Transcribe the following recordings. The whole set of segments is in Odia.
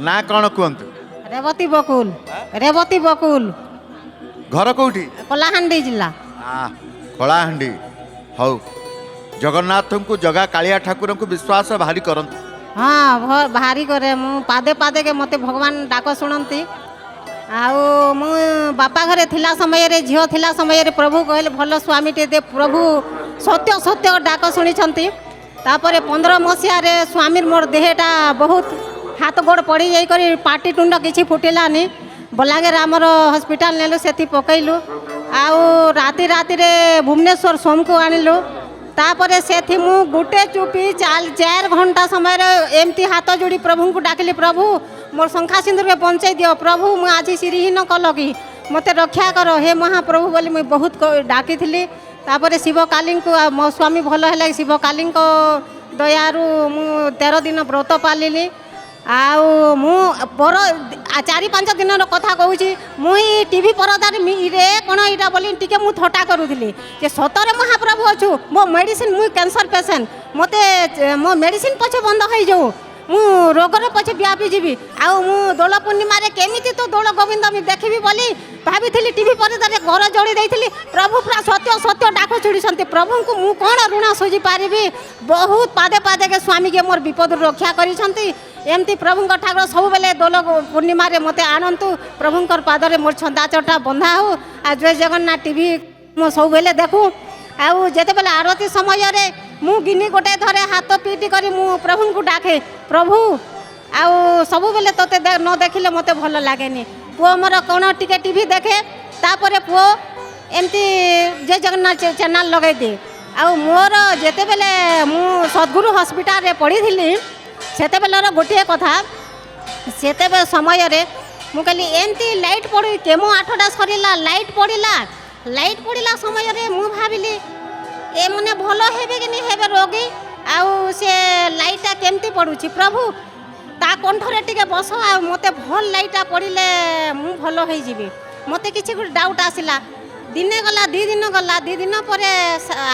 ନା କ'ଣ କୁହନ୍ତୁ? ରେବତୀ ବକୁଲ। ରେବତୀ ବକୁଲ। ଘର କୋଉଠି? କଳାହାଣ୍ଡି ଜିଲ୍ଲା। କଳାହାଣ୍ଡି। ହଉ, ଜଗନ୍ନାଥଙ୍କୁ ଜଗା କାଳିଆ ଠାକୁରଙ୍କୁ ବିଶ୍ୱାସ ଭାରି କରନ୍ତୁ। ହଁ ଭାରି କରେ ମୁଁ ପାଦେ ପାଦେ କେ ମୋତେ ଭଗବାନ ଡାକ ଶୁଣନ୍ତି। ଆଉ ମୁଁ ବାପା ଘରେ ଥିଲା ସମୟରେ ଝିଅ ଥିଲା ସମୟରେ ପ୍ରଭୁ କହିଲେ ଭଲ ସ୍ୱାମୀଟେ ଦେ, ପ୍ରଭୁ ସତ୍ୟ ସତ୍ୟ ଡାକ ଶୁଣିଛନ୍ତି। ତାପରେ 15 ମସିହାରେ ସ୍ୱାମୀର ମୋର ଦେହଟା ବହୁତ ହାତ ଗୋଡ଼ ପଡ଼ି ଯାଇକରି ପାଟିଟୁଣ୍ଡ କିଛି ଫୁଟିଲାନି। ବଲାଙ୍ଗୀର ଆମର ହସ୍ପିଟାଲ ନେଲୁ, ସେଠି ପକେଇଲୁ। ଆଉ ରାତିରେ ଭୁବନେଶ୍ୱର ସୋମକୁ ଆଣିଲୁ। ତାପରେ ସେଠି ମୁଁ ଗୋଟେ ଚୁପି 4 ଘଣ୍ଟା ସମୟରେ ଏମିତି ହାତ ଯୋଡ଼ି ପ୍ରଭୁଙ୍କୁ ଡାକିଲି, ପ୍ରଭୁ ମୋର ଶଙ୍ଖା ସିନ୍ଦୁରକେ ବଞ୍ଚେଇ ଦିଅ, ପ୍ରଭୁ ମୁଁ ଆଜି ସିରିହୀନ କଲ କି ମୋତେ ରକ୍ଷା କର ହେ ମହାପ୍ରଭୁ ବୋଲି ମୁଁ ବହୁତ ଡାକିଥିଲି। ତାପରେ ଶିବକାଳୀଙ୍କୁ ମୋ ସ୍ୱାମୀ ଭଲ ହେଲା, ଶିବକାଳୀଙ୍କ ଦୟାରୁ ମୁଁ 13 ଦିନ ବ୍ରତ ପାଳିଲି। ଆଉ ମୁଁ 4-5 ଦିନର କଥା କହୁଛି, ମୁଇଁ ଟିଭି ପରଦାରେ ରେ କ'ଣ ଏଇଟା ବୋଲି ଟିକେ ମୁଁ ଥଟ୍ଟା କରୁଥିଲି ଯେ ସତରେ ମହାପ୍ରଭୁ ଅଛୁ। ମୋ ମେଡ଼ିସିନ୍, ମୁଇଁ କ୍ୟାନ୍ସର ପେସେଣ୍ଟ, ମୋତେ ମୋ ମେଡ଼ିସିନ୍ ପଛେ ବନ୍ଦ ହେଇଯାଉ, ମୁଁ ରୋଗର ପଛେ ବ୍ୟାପି ଯିବି। ଆଉ ମୁଁ ଦୋଳ ପୂର୍ଣ୍ଣିମାରେ କେମିତି ତ ଦୋଳ ଗୋବିନ୍ଦ ମୁଁ ଦେଖିବି ବୋଲି ଭାବିଥିଲି। ଟିଭି ପରଦାରେ ଘର ଯୋଡ଼ି ଦେଇଥିଲି। ପ୍ରଭୁ ପୁରା ସତ୍ୟ ସତ୍ୟ ଡାକ ଛୁଡ଼ିଛନ୍ତି। ପ୍ରଭୁଙ୍କୁ ମୁଁ କ'ଣ ଋଣ ସୁଝି ପାରିବି। ବହୁତ ପାଦେ ପାଦେକେ ସ୍ୱାମୀକେ ମୋର ବିପଦରୁ ରକ୍ଷା କରିଛନ୍ତି। ଏମିତି ପ୍ରଭୁଙ୍କ ଠାକୁର ସବୁବେଳେ ଦୋଳ ପୂର୍ଣ୍ଣିମାରେ ମୋତେ ଆଣନ୍ତୁ। ପ୍ରଭୁଙ୍କର ପାଦରେ ମୋର ଛନ୍ଦା ଚଟା ବନ୍ଧା ହଉ। ଆଉ ଜୟ ଜଗନ୍ନାଥ ଟିଭି ମୁଁ ସବୁବେଳେ ଦେଖୁ। ଆଉ ଯେତେବେଳେ ଆରତୀ ସମୟରେ ମୁଁ ଗିନି ଗୋଟେ ଧରେ ହାତ ପିଟି କରି ମୁଁ ପ୍ରଭୁଙ୍କୁ ଡାକେ, ପ୍ରଭୁ ଆଉ ସବୁବେଳେ ତୋତେ ନ ଦେଖିଲେ ମୋତେ ଭଲ ଲାଗେନି। ପୁଅ ମୋର କ'ଣ ଟିକେ ଟିଭି ଦେଖେ, ତାପରେ ପୁଅ ଏମିତି ଜୟ ଜଗନ୍ନାଥ ଚ୍ୟାନେଲ୍ ଲଗାଇଦିଏ। ଆଉ ମୋର ଯେତେବେଳେ ମୁଁ ସଦ୍ଗୁରୁ ହସ୍ପିଟାଲରେ ପଢ଼ିଥିଲି ସେତେବେଳର ଗୋଟିଏ କଥା, ସେତେବେଳେ ସମୟରେ ମୁଁ କହିଲି ଏମିତି ଲାଇଟ୍ ପଡ଼ି କେମୋ 8ଟା ସରିଲା, ଲାଇଟ୍ ପଡ଼ିଲା ସମୟରେ ମୁଁ ଭାବିଲି ଏମାନେ ଭଲ ହେବେ କି ନାହିଁ ହେବେ ରୋଗୀ। ଆଉ ସେ ଲାଇଟ୍ଟା କେମିତି ପଡ଼ୁଛି, ପ୍ରଭୁ ତା କଣ୍ଠରେ ଟିକେ ବସ, ଆଉ ମୋତେ ଭଲ ଲାଇଟ୍ଟା ପଡ଼ିଲେ ମୁଁ ଭଲ ହେଇଯିବି। ମୋତେ କିଛି ଗୋଟେ ଡାଉଟ୍ ଆସିଲା। ଦିନେ ଗଲା 2 ଦିନ ଗଲା, 2 ଦିନ ପରେ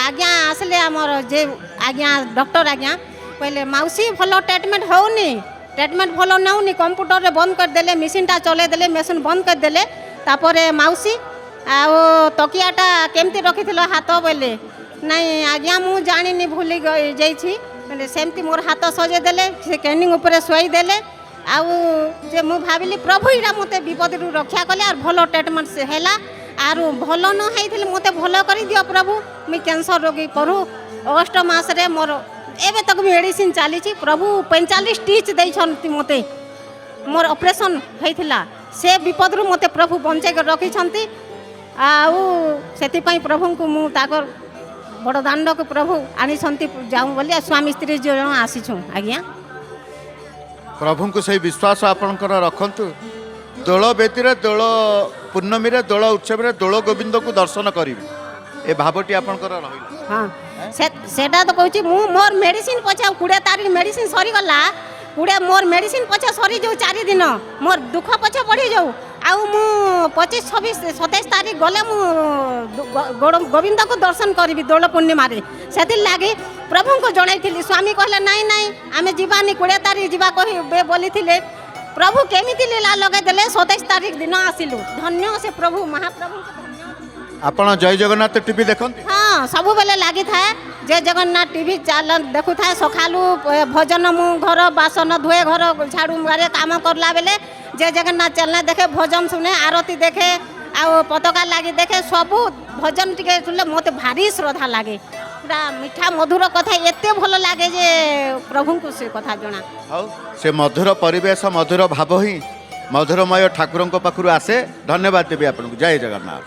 ଆଜ୍ଞା ଆସିଲେ ଆମର ଯେ ଆଜ୍ଞା ଡକ୍ଟର ଆଜ୍ଞା କହିଲେ ମାଉସୀ ଭଲ ଟ୍ରିଟମେଣ୍ଟ ହେଉନି, ଟ୍ରିଟମେଣ୍ଟ ଭଲ ନେଉନି, କମ୍ପ୍ୟୁଟରରେ ବନ୍ଦ କରିଦେଲେ, ମେସିନ୍ଟା ଚଲେଇଦେଲେ, ମେସିନ୍ ବନ୍ଦ କରିଦେଲେ। ତାପରେ ମାଉସୀ ଆଉ ତକିଆଟା କେମିତି ରଖିଥିଲ ହାତ ବୋଇଲେ, ନାଇଁ ଆଜ୍ଞା ମୁଁ ଜାଣିନି ଭୁଲି ଯାଇଛି। ମାନେ ସେମିତି ମୋର ହାତ ସଜେଇ ଦେଲେ, ସେ କ୍ୟାନିଂ ଉପରେ ଶୋଇଦେଲେ। ଆଉ ଯେ ମୁଁ ଭାବିଲି ପ୍ରଭୁ ଏଇଟା ମୋତେ ବିପଦରୁ ରକ୍ଷା କଲେ, ଆଉ ଭଲ ଟ୍ରିଟମେଣ୍ଟ ହେଲା। ଆରୁ ଭଲ ନ ହେଇଥିଲେ ମୋତେ ଭଲ କରିଦିଅ ପ୍ରଭୁ, ମୁଇଁ କ୍ୟାନ୍ସର ରୋଗୀ ପଢ଼ୁ। ଅଗଷ୍ଟ ମାସରେ ମୋର ଏବେ ତକ ମେଡ଼ିସିନ୍ ଚାଲିଛି। ପ୍ରଭୁ 45 ଷ୍ଟିଚ୍ ଦେଇଛନ୍ତି ମୋତେ, ମୋର ଅପରେସନ୍ ହେଇଥିଲା। ସେ ବିପଦରୁ ମୋତେ ପ୍ରଭୁ ବଞ୍ଚେଇକି ରଖିଛନ୍ତି। ଆଉ ସେଥିପାଇଁ ପ୍ରଭୁଙ୍କୁ ମୁଁ ତାଙ୍କର ବଡ଼ ଦାଣ୍ଡକୁ ପ୍ରଭୁ ଆଣିଛନ୍ତି ଯାଉଁ ବୋଲି ସ୍ୱାମୀ ସ୍ତ୍ରୀ ଜଣ ଆସିଛୁ ଆଜ୍ଞା। ପ୍ରଭୁଙ୍କୁ ସେଇ ବିଶ୍ୱାସ ଆପଣଙ୍କର ରଖନ୍ତୁ। ଦୋଳ ବେଦୀରେ, ଦୋଳ ପୂର୍ଣ୍ଣମୀରେ, ଦୋଳ ଉତ୍ସବରେ ଦୋଳ ଗୋବିନ୍ଦକୁ ଦର୍ଶନ କରିବି, ଏ ଭାବଟି ଆପଣଙ୍କର ରହିଲା। ହଁ ସେଟା ତ କହୁଛି ମୁଁ ମୋର ମେଡ଼ିସିନ୍ ପଛେ 20 ତାରିଖ ମେଡ଼ିସିନ୍ ସରିଗଲା। ମୋର ମେଡ଼ିସିନ୍ ପଛେ ସରିଯାଉ 4 ଦିନ, ମୋର ଦୁଃଖ ପଛେ ବଢ଼ିଯାଉ। ଆଉ ମୁଁ 25, 26, 27 ତାରିଖ ଗଲେ ମୁଁ ଗୋବିନ୍ଦକୁ ଦର୍ଶନ କରିବି ଦୋଳ ପୂର୍ଣ୍ଣିମାରେ। ସେଥିର୍ଲାଗି ପ୍ରଭୁଙ୍କୁ ଜଣାଇଥିଲି। ସ୍ୱାମୀ କହିଲେ ନାଇଁ ଆମେ ଯିବାନି, 20 ତାରିଖ ଯିବା କହିବେ ବୋଲିଥିଲେ। ପ୍ରଭୁ କେମିତି ଲୀଳା ଲଗାଇଦେଲେ, 27 ତାରିଖ ଦିନ ଆସିଲୁ। ଧନ୍ୟ ସେ ପ୍ରଭୁ ମହାପ୍ରଭୁଙ୍କୁ ଧନ୍ୟ। ଆପଣ ଜୟ ଜଗନ୍ନାଥ ଟିଭି ଦେଖନ୍ତି? ହଁ ସବୁବେଳେ ଲାଗିଥାଏ ଜୟ ଜଗନ୍ନାଥ ଟିଭି ଦେଖୁଥାଏ। ସକାଳୁ ଭଜନ, ମୁଁ ଘର ବାସନ ଧୁଏ, ଘର ଝାଡ଼ୁ ମାରେ, କାମ କରଲା ବେଲେ ଜୟ ଜଗନ୍ନାଥ ଚ୍ୟାନେଲ୍ ଦେଖେ, ଭଜନ ଶୁଣେ, ଆରତୀ ଦେଖେ, ଆଉ ପତାକା ଲାଗି ଦେଖେ। ସବୁ ଭଜନ ଟିକେ ଶୁଣିଲେ ମୋତେ ଭାରି ଶ୍ରଦ୍ଧା ଲାଗେ। ପୁରା ମିଠା ମଧୁର କଥା ଏତେ ଭଲ ଲାଗେ ଯେ ପ୍ରଭୁଙ୍କୁ ସେ କଥା ଜଣା। ହଉ, ସେ ମଧୁର ପରିବେଶ, ମଧୁର ଭାବ ହିଁ ମଧୁରମୟ ଠାକୁରଙ୍କ ପାଖରୁ ଆସେ। ଧନ୍ୟବାଦ ଦେବି ଆପଣଙ୍କୁ। ଜୟ ଜଗନ୍ନାଥ।